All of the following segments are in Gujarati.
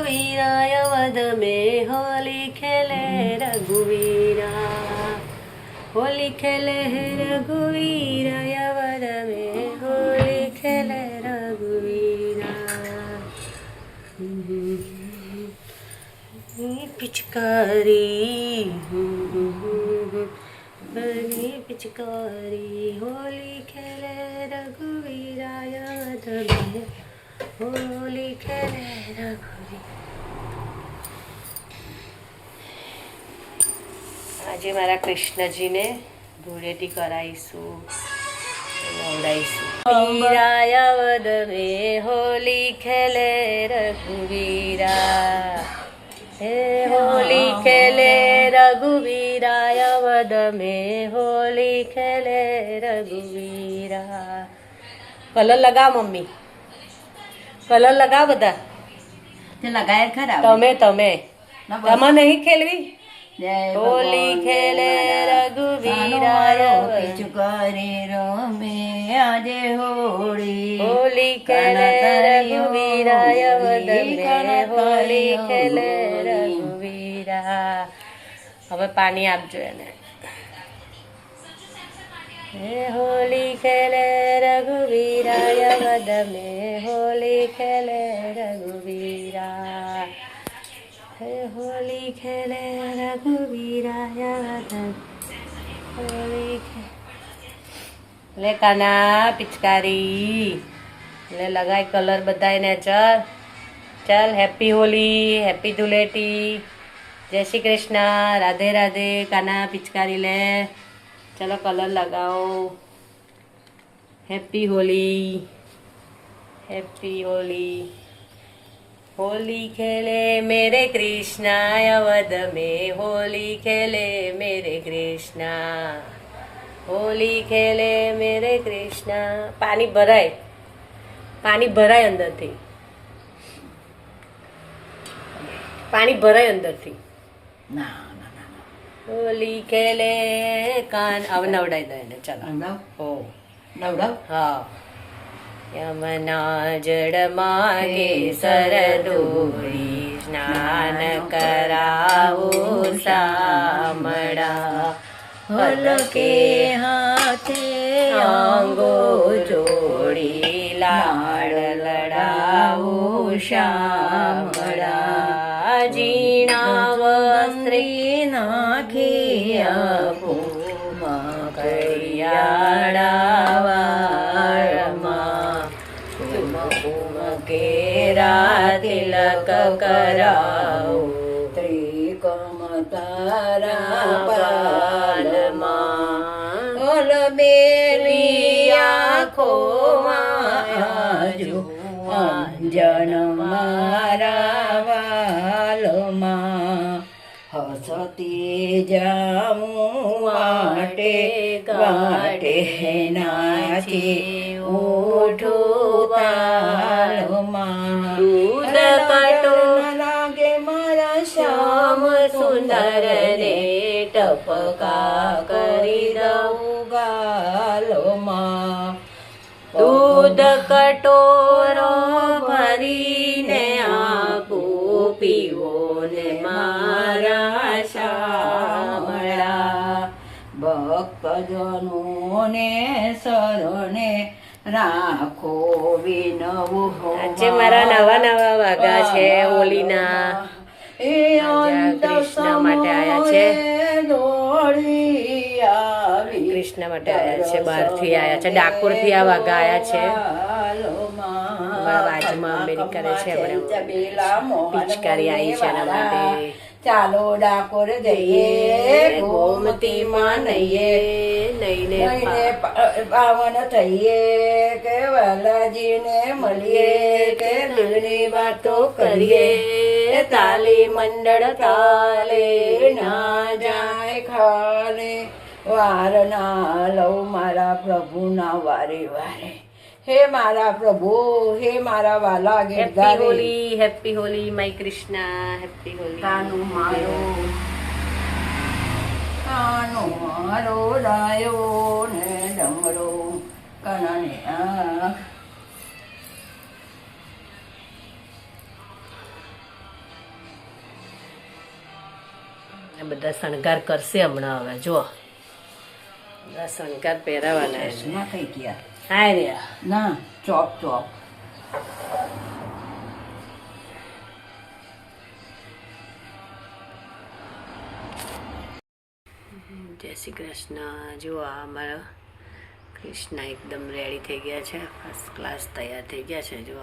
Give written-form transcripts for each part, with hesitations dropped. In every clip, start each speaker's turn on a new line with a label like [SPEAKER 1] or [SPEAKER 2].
[SPEAKER 1] वीराय वध में होली खेले रघुवीरा, होली खेले रघुवीराय वध में होली खेले रघुवीरा। पिचकारी पिचकारी होली खेले रघुवीराय वध में होली खेले रघुवीरा। આજે મારા કૃષ્ણજીને ધૂળેટી કરાવીશું, નવડાવીશું। વીરાય વદ મે હોલી ખેલે રઘુવીરા, હે હોલી ખેલે રઘુવીરાય વદ મે હોલી ખેલે રઘુવીરા। કલર લગાવ મમ્મી, કલર લગાવ બધા।
[SPEAKER 2] લગાય ખરા
[SPEAKER 1] તમે તમે તમે નહીં ખેલવી। होली खेले रघुवीराय
[SPEAKER 2] पिचकारी रमे आजे होली,
[SPEAKER 1] होली खेले रघुवीराय वद में होली खेले रघुवीरा। હવે પાણી આપજો એને। હે હોલી ખેલે રઘુવીરાય વદ में होली खेले रघुवीरा, हे होली खेले रघुवीराय वद होली ले काना पिचकारी ले लगाय कलर बधाय ने। चल चल हैप्पी होली, हैप्पी धुलेटी, जय श्री कृष्ण, राधे राधे। काना पिचकारी ले, चलो कलर लगाओ। Happy Holi, happy Holi. होली खेले मेरे कृष्णा अवध में, होली खेले मेरे कृष्णा, होली खेले मेरे कृष्णा। पानी भराय, पानी भराय अंदर थी, पानी भराय अंदर थी।
[SPEAKER 2] ना ना ना
[SPEAKER 1] होली खेले कान। अब नवडाई दो એને। चलो हो
[SPEAKER 2] नवडाव।
[SPEAKER 1] हाँ। यमुना जड़ मागे सरदोरी, स्नान कराओ शामड़ा,
[SPEAKER 2] हल के हाथे
[SPEAKER 1] आंगो जोड़ी, लाड़ लड़ाओ शामड़ा। जीना वस्त्री
[SPEAKER 2] नाखे आपो
[SPEAKER 1] करियाड़ा केरा तिलक कराओ,
[SPEAKER 2] त्रिकम तारा पालमा,
[SPEAKER 1] ओल बेली आँखो
[SPEAKER 2] आजो अंजन मारा वालमा। हसती जाऊं वाटे वाटे नाची उठो बालमा।
[SPEAKER 1] दूध कटो
[SPEAKER 2] लागे मारा
[SPEAKER 1] श्याम सुंदर रे, टपका करी दऊ
[SPEAKER 2] गालमा।
[SPEAKER 1] दूध कटोरो भरीने आपो, पीवो ने मारा शामळा।
[SPEAKER 2] ભક્તજનો ને શરણે રાખો વિનવું।
[SPEAKER 1] આજે મારા નવા નવા વાગા છે હોલીના।
[SPEAKER 2] એ
[SPEAKER 1] કૃષ્ણ માટે આયા છે,
[SPEAKER 2] દોડી આવી
[SPEAKER 1] કૃષ્ણ માટે આયા છે, બહારથી આયા છે, ડાકોરથી આ વાગા આયા છે। અમારા બાજુમાં અમેરિકા છે, પિચકારી આવી છે એના માટે।
[SPEAKER 2] ચાલો ડાકોર જઈએ,
[SPEAKER 1] ગોમતીમાં નહીએ, નહીને
[SPEAKER 2] પાવન થઈએ, કે વાલાજીને મળીએ, કે દિલની વાતો કરીએ। તાલી મંડળ તાલે ના જાય ખાલે, વાર ના લઉં મારા પ્રભુના વારે વારે। हे मारा प्रभु, हे मारा वाला Girdhari.
[SPEAKER 1] Happy Holi my Krishna, happy Holi.
[SPEAKER 2] Kanu मारो डायो ने डमरो कनाने
[SPEAKER 1] આ બધા શણગાર કરશે હમણાં હવે જો બધા શણગાર પહેરાવાના છે.
[SPEAKER 2] ચશ્મા થઈ ગયા.
[SPEAKER 1] હા રહ્યા
[SPEAKER 2] ના ચોપ ચોપ.
[SPEAKER 1] જય શ્રી કૃષ્ણ. જો આ અમારા કૃષ્ણ એકદમ રેડી થઈ ગયા છે, ફર્સ્ટ ક્લાસ તૈયાર થઈ ગયા છે. જો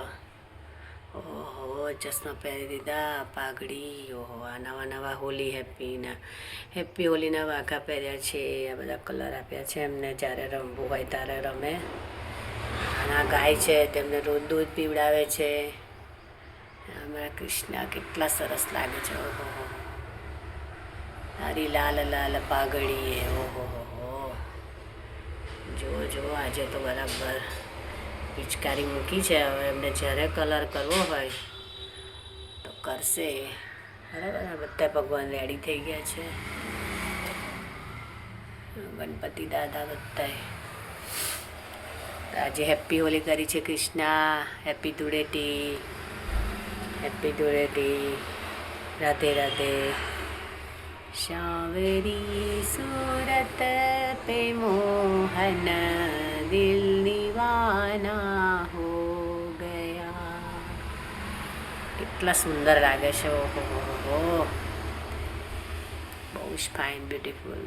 [SPEAKER 1] ઓહો ચશ્મા પહેરી દીધા, પાઘડી. ઓહો આ નવા નવા હોલી હેપી હોલીના વાઘા પહેર્યા છે. આ બધા કલર આપ્યા છે એમને, જ્યારે રમવું હોય ત્યારે રમે. અને આ ગાય છે તેમને રોજ દૂધ પીવડાવે છે. અમારા કૃષ્ણ કેટલા સરસ લાગે છે. ઓહો સારી લાલ લાલ પાઘડી. ઓહો જો જો આજે તો બરાબર પિચકારી મૂકી છે. હવે એમને જ્યારે કલર કરવો હોય તો કરશે. બરાબર બધા ભગવાન રેડી થઈ ગયા છે. ગણપતિ દાદા બધા આજે હેપી હોલી કરી છે કૃષ્ણા. Happy Dhuleti, happy Dhuleti. રાધે રાધે. સાવરી सूरत पे मोहन दिल दीवाना हो गया. કેટલા સુંદર લાગે છે. ઓહો બહુ જ ફાઇન બ્યુટીફુલ.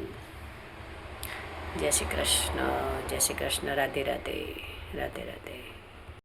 [SPEAKER 1] જય શ્રી કૃષ્ણ, જય શ્રી કૃષ્ણ. રાધે રાધે, રાધે રાધે.